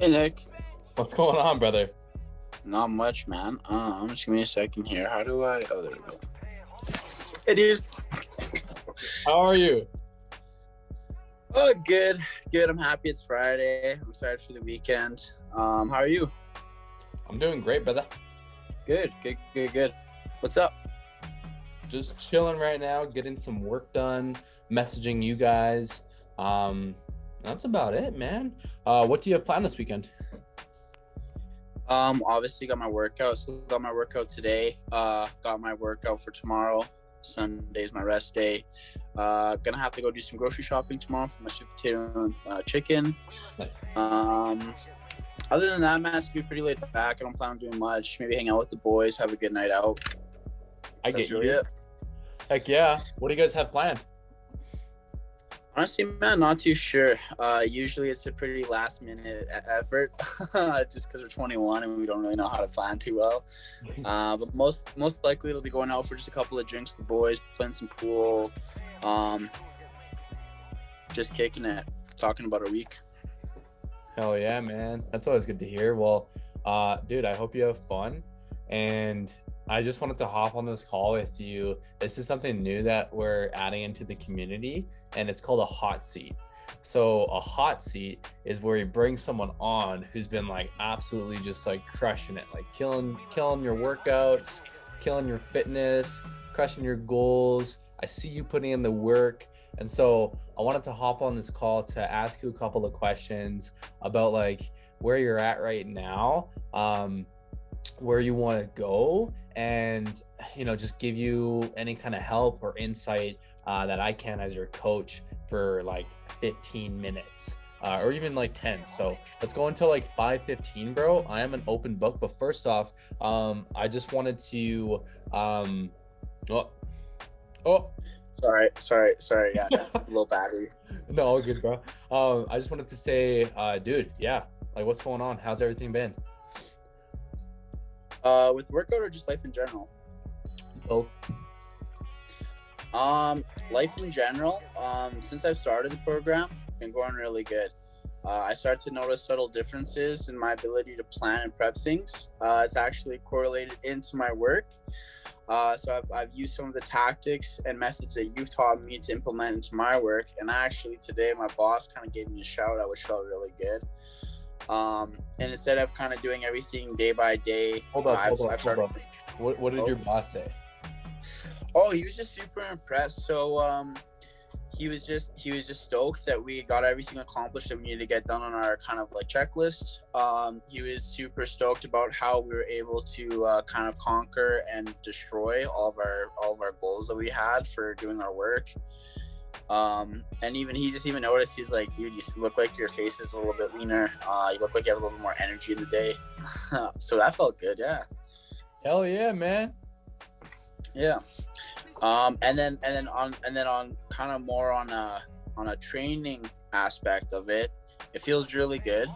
Hey Nick, What's going on, brother? not much, man. Just give me a second here. How do I? Oh, there we go. Hey, dude. How are you? Oh, good, good. I'm happy it's Friday. I'm excited for the weekend. How are you? I'm doing great, brother. Good, good, good, good. What's up? Just chilling right now, getting some work done, messaging you guys. That's about it, man. What do you have planned this weekend? Obviously got my workout. Still got my workout today. Got my workout for tomorrow. Sunday's my rest day. Gonna have to go do some grocery shopping tomorrow for my sweet potato and chicken. Nice. Other than that, man, it's gonna be pretty laid back. I don't plan on doing much. Maybe hang out with the boys, have a good night out. I That's get really you. it. Heck yeah. What do you guys have planned? Honestly, man, not too sure. Usually it's a pretty last minute effort, just because we're 21 and we don't really know how to plan too well. But most likely it'll be going out for just a couple of drinks with the boys, playing some pool, just kicking it, talking about our week. Hell yeah, man. That's always good to hear. Well, dude, I hope you have fun. And I just wanted to hop on this call with you. This is something new that we're adding into the community, and it's called a hot seat. So a hot seat is where you bring someone on who's been like absolutely just like crushing it, like killing your workouts, killing your fitness, crushing your goals. I see you putting in the work. And so I wanted to hop on this call to ask you a couple of questions about like where you're at right now, where you want to go, and just give you any kind of help or insight that I can as your coach for like 15 minutes or even like 10. So let's go until like 5:15, bro. I am an open book. But first off, I just wanted to oh Sorry. Yeah, a little battery. no, all good, bro. I just wanted to say, dude, yeah, like what's going on? How's everything been? With workout or just life in general? Both. Life in general. Since I've started the program, been going really good. I started to notice subtle differences in my ability to plan and prep things. It's actually correlated into my work. So I've used some of the tactics and methods that you've taught me to implement into my work. And actually today, my boss kind of gave me a shout out, which felt really good. And instead of kind of doing everything day by day, Hold up. started. What did your boss say? Oh, he was just super impressed. So he was just stoked that we got everything accomplished that we needed to get done on our kind of like checklist. He was super stoked about how we were able to kind of conquer and destroy all of our goals that we had for doing our work. And even he just even noticed, he's like, dude, you look like your face is a little bit leaner. You look like you have a little more energy in the day. So that felt good. Yeah. Hell yeah, man. Yeah. And then on kind of more on a training aspect of it, it feels really good.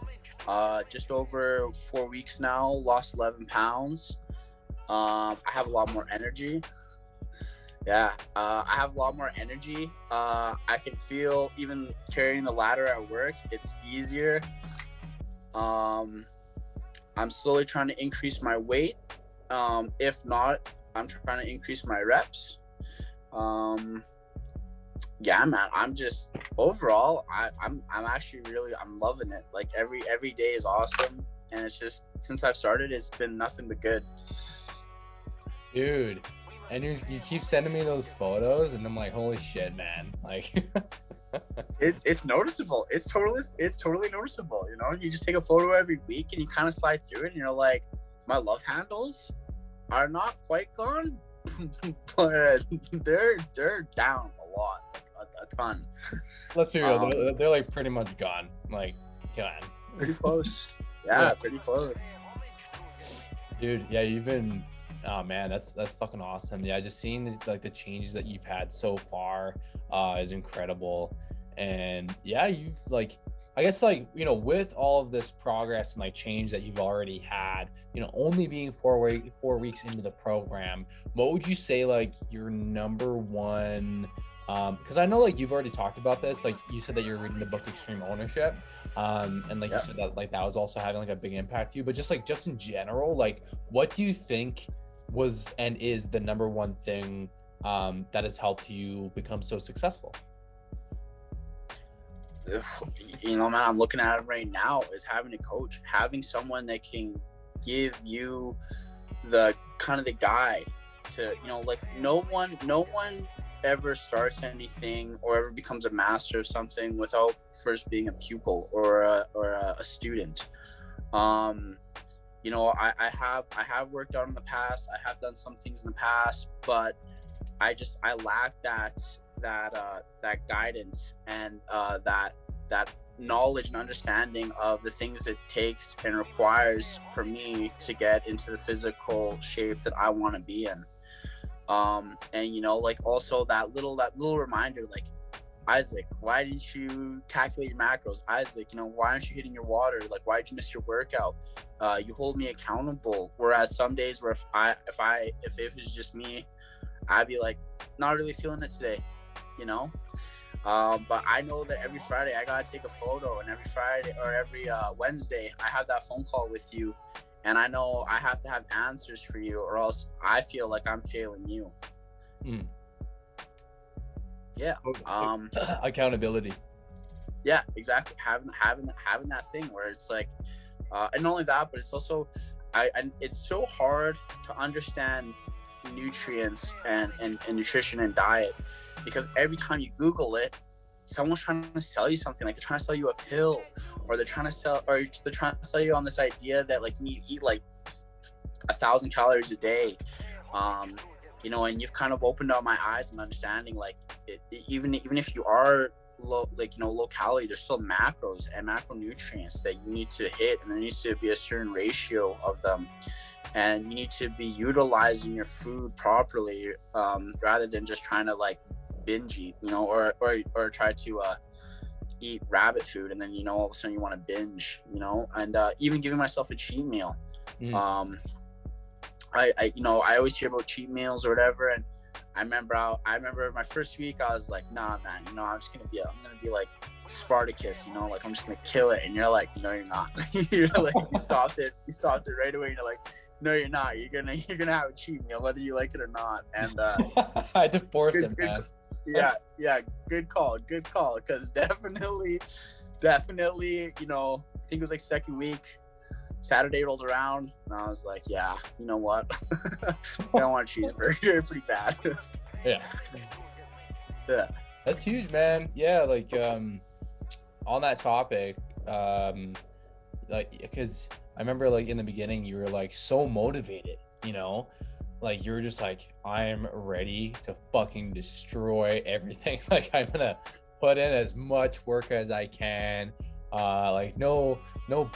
Just over 4 weeks now, lost 11 pounds. I have a lot more energy. Yeah, I have a lot more energy. I can feel even carrying the ladder at work, it's easier. I'm slowly trying to increase my weight. If not, I'm trying to increase my reps. Yeah, man, I'm just overall, I'm actually really, I'm loving it. Like every day is awesome, and it's just since I've started, it's been nothing but good. Dude, and you keep sending me those photos, and I'm like, holy shit, man! Like, It's noticeable. It's totally noticeable. You just take a photo every week, and you kind of slide through it, and you're like, my love handles are not quite gone, but they're down a lot, like a ton. let's be real, they're like pretty much gone. Like, come on. Pretty close. Yeah, pretty close. Dude, yeah, you've been. Oh man, that's fucking awesome. Yeah, just seeing the changes that you've had so far is incredible. And yeah, you've like, I guess like, with all of this progress and like change that you've already had, only being 4 weeks into the program, what would you say like your number one Because I know like you've already talked about this, like you said that you're reading the book Extreme Ownership, and like you said that like that was also having like a big impact to you. But just in general, like what do you think was and is the number one thing that has helped you become so successful? You know, man, I'm looking at it right now is having a coach, having someone that can give you the kind of the guide to, you know, like no one ever starts anything or ever becomes a master of something without first being a pupil or a student. You know, I have worked out in the past. I have done some things in the past, but I lack that guidance and that knowledge and understanding of the things it takes and requires for me to get into the physical shape that I want to be in. And you know, like also that little reminder, like, Isaac, why didn't you calculate your macros? Isaac, you know, why aren't you hitting your water? Like, why did you miss your workout? You hold me accountable. Whereas some days where if it was just me, I'd be like, not really feeling it today, you know? But I know that every Friday I gotta take a photo, and every Friday or every Wednesday I have that phone call with you, and I know I have to have answers for you, or else I feel like I'm failing you. Yeah. Accountability. Yeah, exactly. Having that thing where it's like, and not only that, but it's also, it's so hard to understand nutrients and nutrition and diet, because every time you Google it, someone's trying to sell you something. Like they're trying to sell you a pill, or they're trying to sell you on this idea that like you eat like 1,000 calories a day. You know, and you've kind of opened up my eyes and understanding like even if you are low, like, you know, low calorie, there's still macros and macronutrients that you need to hit, and there needs to be a certain ratio of them, and you need to be utilizing your food properly, rather than just trying to like binge eat, you know, or try to eat rabbit food, and then, you know, all of a sudden you want to binge, you know. And even giving myself a cheat meal. I you know, I always hear about cheat meals or whatever, and I remember my first week I was like, nah man, you know, I'm gonna be like Spartacus, you know, like I'm just gonna kill it. And you're like, no you're not. You're like, you stopped it right away, and you're like, no you're not, you're gonna have a cheat meal whether you like it or not. And I had to force it, man. Yeah, good call, because definitely, you know, I think it was like second week, Saturday rolled around, and I was like, yeah, you know what? I don't want a cheeseburger. Pretty bad. Yeah. That's huge, man. Yeah, like on that topic, like, because I remember like in the beginning you were like so motivated, you know, like you were just like, I'm ready to fucking destroy everything. Like I'm gonna put in as much work as I can. Like no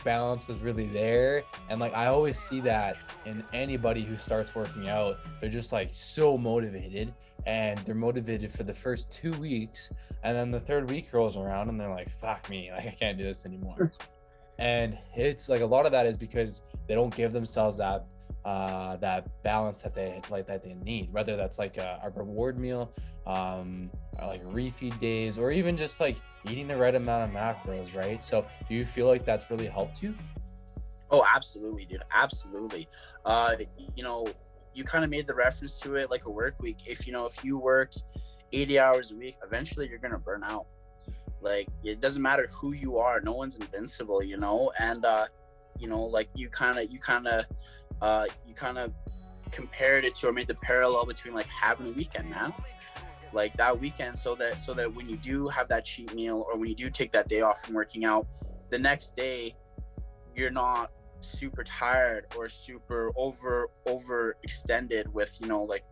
balance was really there, and like I always see that in anybody who starts working out. They're just like so motivated, and they're motivated for the first 2 weeks, and then the third week rolls around and they're like, fuck me, like I can't do this anymore. And it's like a lot of that is because they don't give themselves that balance that they need, whether that's like a reward meal, or like refeed days, or even just like eating the right amount of macros, right? So do you feel like that's really helped you? Oh, absolutely, dude. Absolutely. You know, you kind of made the reference to it like a work week. If you worked 80 hours a week, eventually you're going to burn out. Like, it doesn't matter who you are. No one's invincible, you know? And, you know, like you kind of compared it to, or made the parallel between like having a weekend, man. Like that weekend, so that when you do have that cheat meal, or when you do take that day off from working out, the next day you're not super tired or super over extended with, you know, like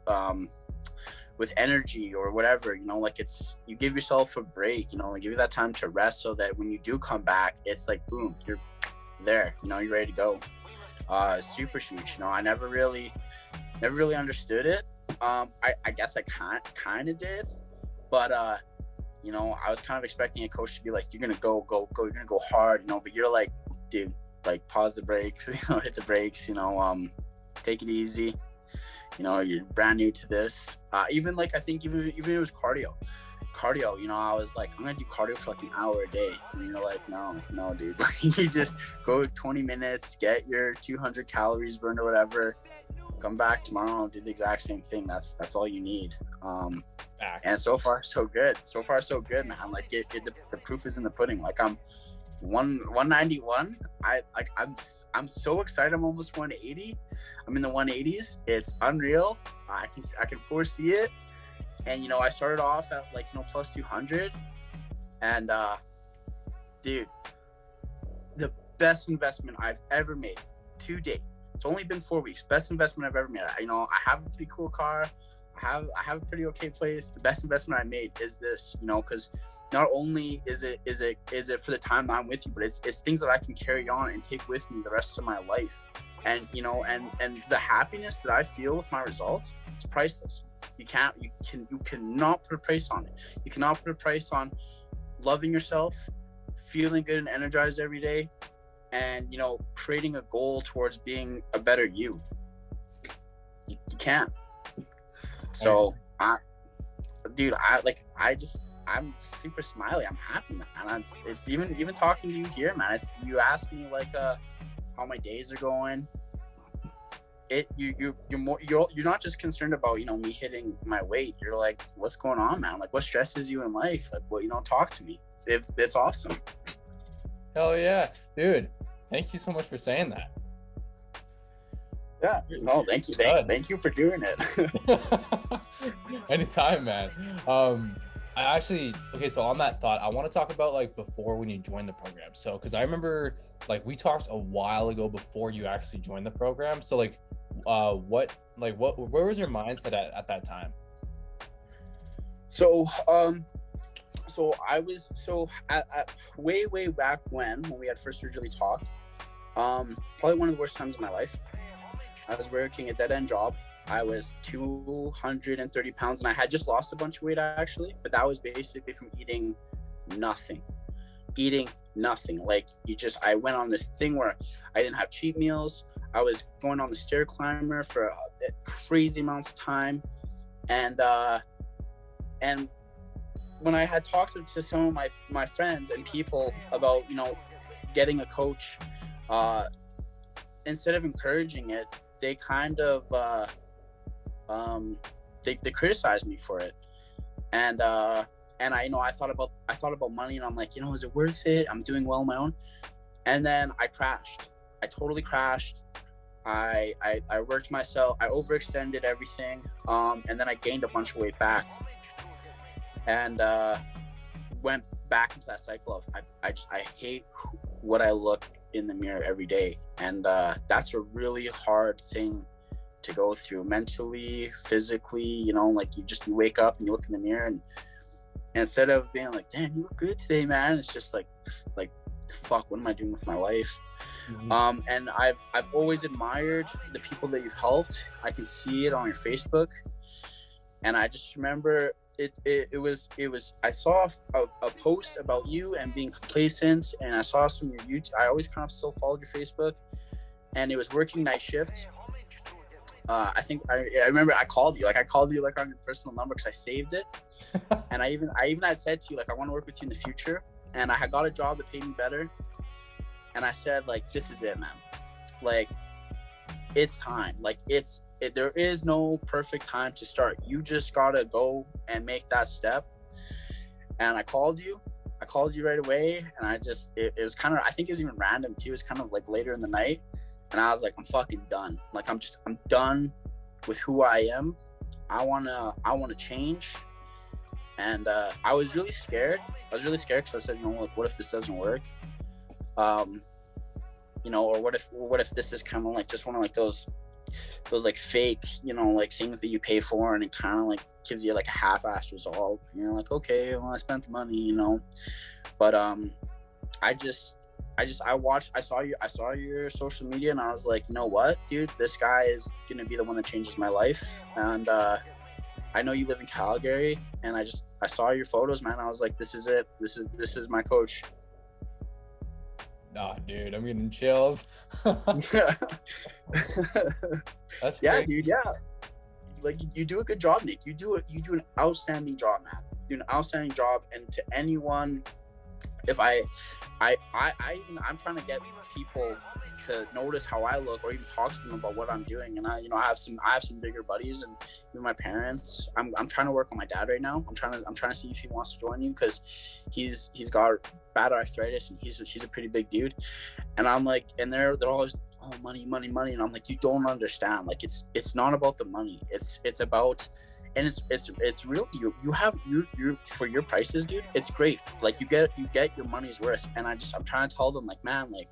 with energy or whatever, you know. Like it's, you give yourself a break, you know, and give you that time to rest, so that when you do come back, it's like boom, you're there, you know, you're ready to go. Super huge, you know. I never really understood it. I guess I kind of did, but you know, I was kind of expecting a coach to be like, you're gonna go, you're gonna go hard, you know, but you're like, dude, like pause the brakes, you know, hit the brakes, you know, take it easy, you know, you're brand new to this. Even like, I think even if it was cardio, cardio, you know, I was like, I'm gonna do cardio for like an hour a day. And you're like, no, dude. You just go 20 minutes, get your 200 calories burned or whatever, come back tomorrow and do the exact same thing. That's all you need. And so far so good. So far so good, man. Like the proof is in the pudding. Like I'm 191. I'm so excited. I'm almost 180. I'm in the 180s. It's unreal. I can foresee it. And you know, I started off at like, you know, plus 200, and dude, the best investment I've ever made to date. It's only been 4 weeks. Best investment I've ever made. You know, I have a pretty cool car. I have a pretty okay place. The best investment I made is this, you know, because not only is it for the time that I'm with you, but it's things that I can carry on and take with me the rest of my life. And you know, and the happiness that I feel with my results, it's priceless. You cannot put a price on it. You cannot put a price on loving yourself, feeling good and energized every day, and you know, creating a goal towards being a better you. You can't. So I'm super smiley. I'm happy, man. It's even talking to you here, man. You ask me like how my days are going. You're not just concerned about, you know, me hitting my weight. You're like, what's going on, man? Like, what stresses you in life? Like, what, you know, talk to me. It's awesome. Hell yeah, dude. Thank you so much for saying that. Yeah. No, thank you. Thank you for doing it. Anytime, man. So on that thought, I want to talk about like before when you joined the program. So, because I remember like we talked a while ago before you actually joined the program. So like, where was your mindset at that time? So I was at way back when we had first originally talked. Probably one of the worst times of my life. I was working a dead-end job. I was 230 pounds, and I had just lost a bunch of weight actually, but that was basically from eating nothing. Like I went on this thing where I didn't have cheat meals. I was going on the stair climber for crazy amounts of time, and when I had talked to some of my friends and people about, you know, getting a coach, instead of encouraging it, they kind of they criticized me for it, and I, you know, I thought about money, and I'm like, you know, is it worth it? I'm doing well on my own. And then I crashed. I totally crashed. I worked myself. I overextended everything, and then I gained a bunch of weight back, and went back into that cycle of I hate what I look in the mirror every day, and that's a really hard thing to go through mentally, physically. You know, like you wake up and you look in the mirror, and instead of being like, damn, you look good today, man, it's just like fuck, what am I doing with my life? Mm-hmm. And I've always admired the people that you've helped. I can see it on your Facebook, and I just remember it was I saw a post about you and being complacent, and I saw some of your YouTube. I always kind of still followed your Facebook, and it was working night shift. I think I remember I called you like on your personal number because I saved it. And I even had said to you, like, I want to work with you in the future, and I had got a job that paid me better, and I said, like, this is it, man. Like, it's time. Like, there is no perfect time to start. You just gotta go and make that step. And I called you right away, and it was kind of, I think it was even random too. It was kind of like later in the night, and I was like, I'm fucking done. Like, I'm done with who I am. I wanna change. And I was really scared. Because I said, you know, like, what if this doesn't work? You know, or what if this is kind of like just one of like those like fake, you know, like things that you pay for, and it kind of like gives you like a half-assed result. And you're like, okay, well, I spent the money, you know. But I saw your social media, and I was like, you know what, dude, this guy is gonna be the one that changes my life. And I know you live in Calgary, and I saw your photos, man. I was like, this is it. This is my coach. Oh, dude, I'm getting chills. That's yeah, great. Dude. Yeah, like, you do a good job, Nick. You do an outstanding job, man. do an outstanding job. And to anyone, if I'm trying to get people to notice how I look, or even talk to them about what I'm doing. And I have some bigger buddies, and even my parents. I'm trying to work on my dad right now. I'm trying to see if he wants to join you, because he's got bad arthritis, and he's a pretty big dude. And I'm like, and they're always, oh, money, and I'm like, you don't understand. Like, it's not about the money. It's about, and it's really, you for your prices, dude. It's great. Like, you get your money's worth. And I'm trying to tell them, like, man, like,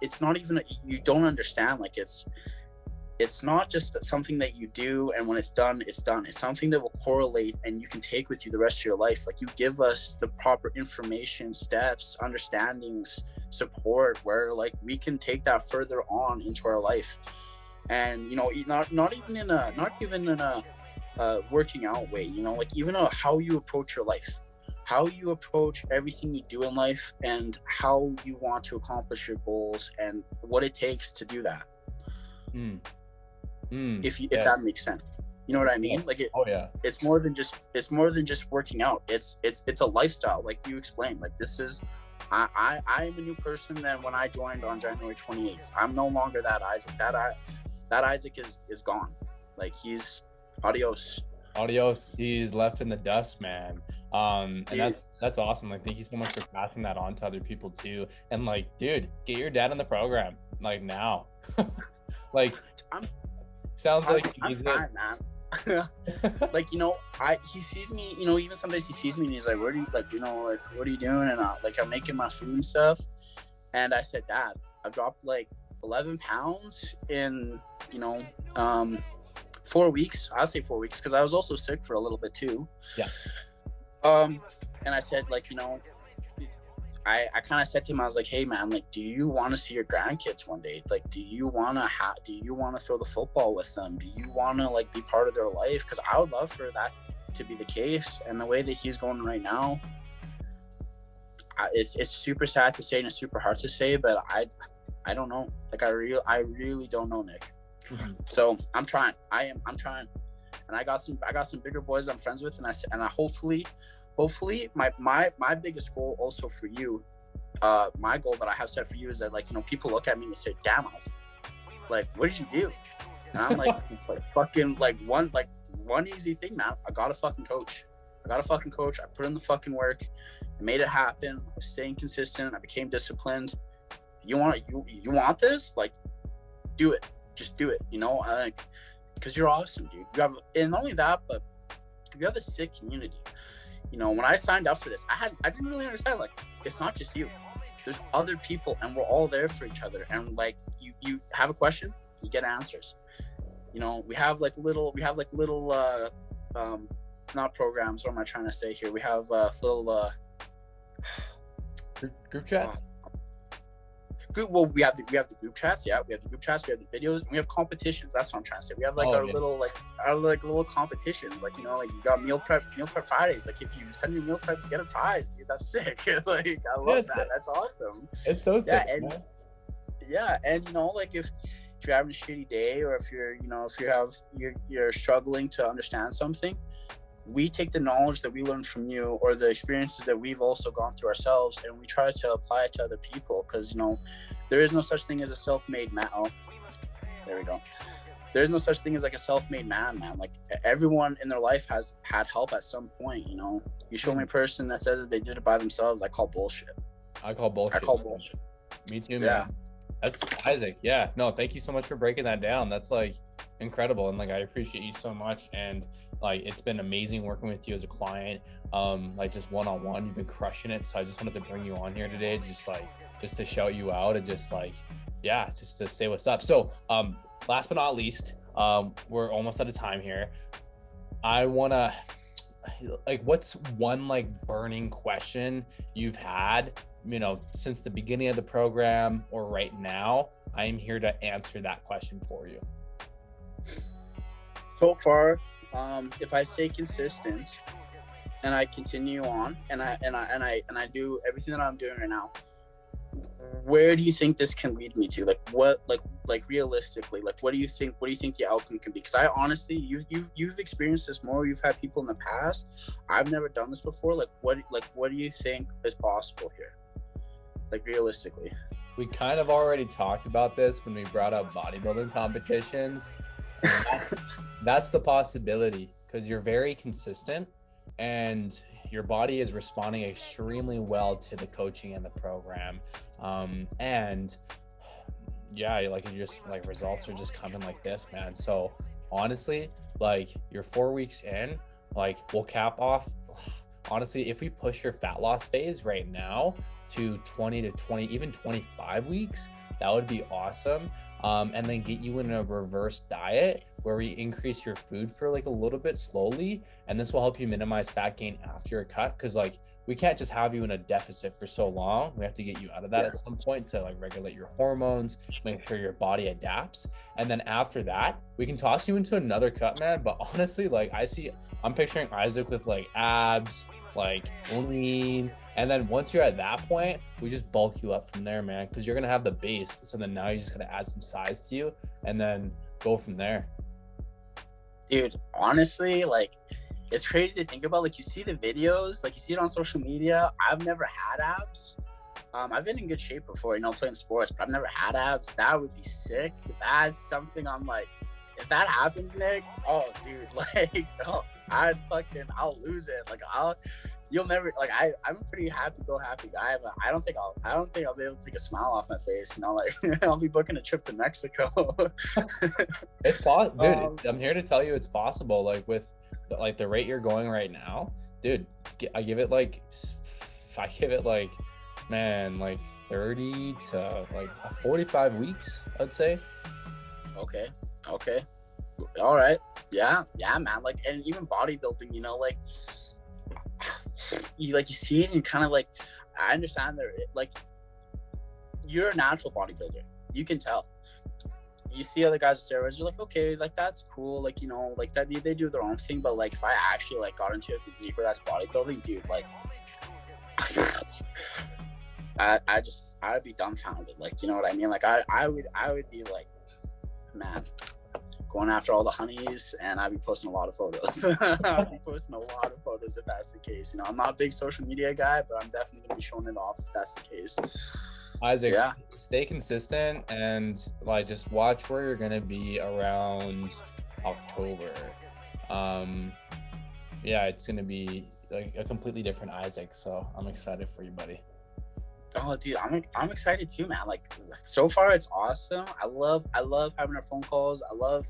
it's not even, you don't understand. Like, it's not just something that you do, and when it's done, it's done. It's something that will correlate and you can take with you the rest of your life. Like, you give us the proper information, steps, understandings, support, where, like, we can take that further on into our life. And not even in a working out way, like, even how you approach your life, how you approach everything you do in life, and how you want to accomplish your goals, and what it takes to do that. If that makes sense, you know what I mean? Like, it's more than just working out. It's a lifestyle, like you explained. Like, this is, I am a new person than when I joined on January 28th. I'm no longer that Isaac. That Isaac is gone. Like, he's adios. He's left in the dust, man. And that's awesome. Like, thank you so much for passing that on to other people too. And, like, dude, get your dad in the program, like, now. Like, sounds like I'm fine, man. Like, he sees me, even sometimes he sees me and he's like, what are you doing? And I'm making my food and stuff. And I said, Dad, I've dropped like 11 pounds in 4 weeks. I'll say 4 weeks, because I was also sick for a little bit too. Yeah. And I said, like, I kind of said to him, I was like, hey man, like, do you want to see your grandkids one day? Like, do you want to throw the football with them? Do you want to, like, be part of their life? Because I would love for that to be the case. And the way that he's going right now, it's super sad to say, and it's super hard to say, but I don't know. Like, I really don't know, Nick. So I'm trying. I'm trying. And I got some bigger boys I'm friends with, and I hopefully my biggest goal also for you, my goal that I have set for you is that, like, people look at me and they say, damn, like, what did you do? And I'm like, fucking, like, one easy thing, man. I got a fucking coach. I put in the fucking work. I made it happen. I was staying consistent. I became disciplined. You want this? Like, do it. Just do it. I think, because you're awesome, dude. You have, and not only that, but you have a sick community. When I signed up for this, I didn't really understand, like, it's not just you. There's other people, and we're all there for each other. And, like, you have a question, you get answers. We have little not programs. What am I trying to say here? We have little group chats. Well, we have the group chats. Yeah, we have the group chats. We have the videos, and we have competitions. That's what I'm trying to say. We have little competitions. Like, like, you got meal prep Fridays. Like, if you send me meal prep, you get a prize, dude. That's sick. Like, I love that. That's awesome. It's so sick. And like, if you're having a shitty day, or if you're struggling to understand something, we take the knowledge that we learned from you, or the experiences that we've also gone through ourselves, and we try to apply it to other people. Because there is no such thing as a self-made man. Oh, there we go. There's no such thing as, like, a self-made man. Like, everyone in their life has had help at some point. You show me a person that says that they did it by themselves, I call bullshit. Me too, man. That's Isaac. Yeah, no, thank you so much for breaking that down. That's, like, incredible. And, like, I appreciate you so much. And, like, it's been amazing working with you as a client, like, just one-on-one. You've been crushing it. So I just wanted to bring you on here today, just to shout you out, and just, like, just to say what's up. So last but not least, we're almost out of time here. I want to, like, what's one, like, burning question you've had, since the beginning of the program or right now? I am here to answer that question for you. So far, if I stay consistent and I continue on, and I do everything that I'm doing right now, where do you think this can lead me to? Like what, like realistically, like what do you think the outcome can be? Because I honestly, you've experienced this more. You've had people in the past. I've never done this before. Like what do you think is possible here? Like realistically. We kind of already talked about this when we brought up bodybuilding competitions. That's the possibility, because you're very consistent and your body is responding extremely well to the coaching and the program. And yeah, like you just like results are just coming like this, man. So honestly, like you're 4 weeks in, like we'll cap off. Honestly, if we push your fat loss phase right now to 20 to 20, even 25 weeks, that would be awesome. And then get you in a reverse diet where we increase your food for like a little bit slowly. And this will help you minimize fat gain after a cut. Cause like we can't just have you in a deficit for so long. We have to get you out of that at some point to like regulate your hormones, make sure your body adapts. And then after that, we can toss you into another cut, man. But honestly, like I'm picturing Isaac with like abs, like lean. And then once you're at that point, we just bulk you up from there, man, because you're going to have the base. So then now you're just going to add some size to you and then go from there. Dude, honestly, like it's crazy to think about. Like you see the videos, like you see it on social media. I've never had abs. I've been in good shape before, playing sports, but I've never had abs. That would be sick. That's something I'm like, if that happens, Nick, oh, dude, like, oh, I'll lose it. Like, you'll never, like, I'm a pretty go happy guy, but I don't think I'll be able to take a smile off my face. Like, I'll be booking a trip to Mexico. It's possible, dude. I'm here to tell you it's possible. Like with the rate you're going right now, dude. I give it like, man, like 30 to like 45 weeks, I'd say. Okay. All right. Yeah, man. Like, and even bodybuilding, like, you see it and kind of like, I understand that, like, you're a natural bodybuilder. You can tell. You see other guys with steroids, you're like, okay, like, that's cool. Like, like that, they do their own thing. But like, if I actually like got into a physique where that's bodybuilding, dude, like, I'd be dumbfounded. Like, you know what I mean? Like, I would be like, man, going after all the honeys, and I'd be posting a lot of photos. I'd be posting a lot of photos if that's the case. I'm not a big social media guy, but I'm definitely gonna be showing it off if that's the case. Isaac, so, yeah, stay consistent and like just watch where you're gonna be around October. Yeah, it's gonna be like a completely different Isaac. So I'm excited for you, buddy. Oh, dude, I'm excited too, man. Like, so far it's awesome. I love having our phone calls. I love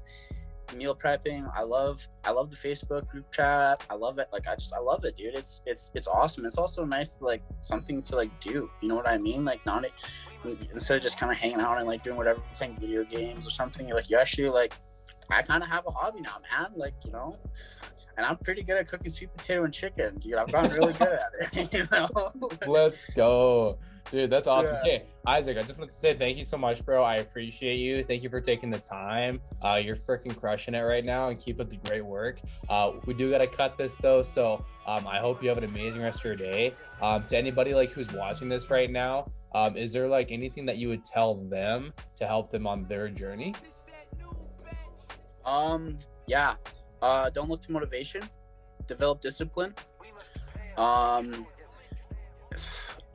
meal prepping. I love the Facebook group chat. I love it. Like, I love it, dude. It's awesome. It's also nice to like something to like do. You know what I mean? Like, not instead of just kind of hanging out and like doing whatever, playing video games or something. Like, you actually like, I kind of have a hobby now, man. Like, and I'm pretty good at cooking sweet potato and chicken, dude. I've gotten really good at it. Let's go. Dude, that's awesome. Yeah. Okay, Isaac, I just wanted to say thank you so much, bro. I appreciate you. Thank you for taking the time. You're freaking crushing it right now, and keep up the great work. We do got to cut this, though, so I hope you have an amazing rest of your day. To anybody like who's watching this right now, is there like anything that you would tell them to help them on their journey? Yeah. Don't look to motivation. Develop discipline.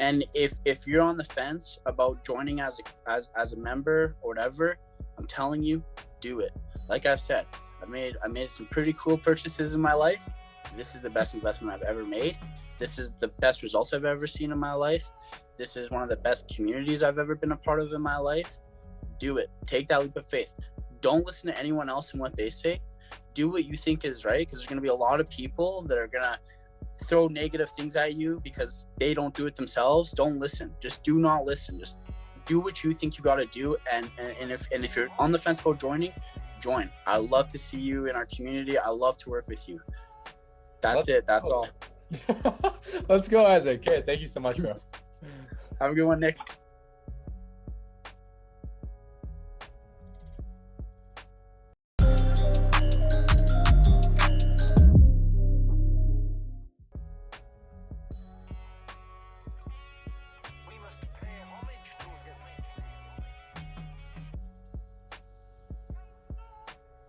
And if you're on the fence about joining as a member or whatever, I'm telling you, do it. Like I've said, I made some pretty cool purchases in my life. This is the best investment I've ever made. This is the best results I've ever seen in my life. This is one of the best communities I've ever been a part of in my life. Do it. Take that leap of faith. Don't listen to anyone else and what they say. Do what you think is right, because there's going to be a lot of people that are going to throw negative things at you because they don't do it themselves. Don't listen. Just do not listen. Just do what you think you got to do. And if you're on the fence about joining, join. I love to see you in our community. I love to work with you. That's it. That's all. Let's go, Isaac. Okay, thank you so much, bro. Have a good one, Nick.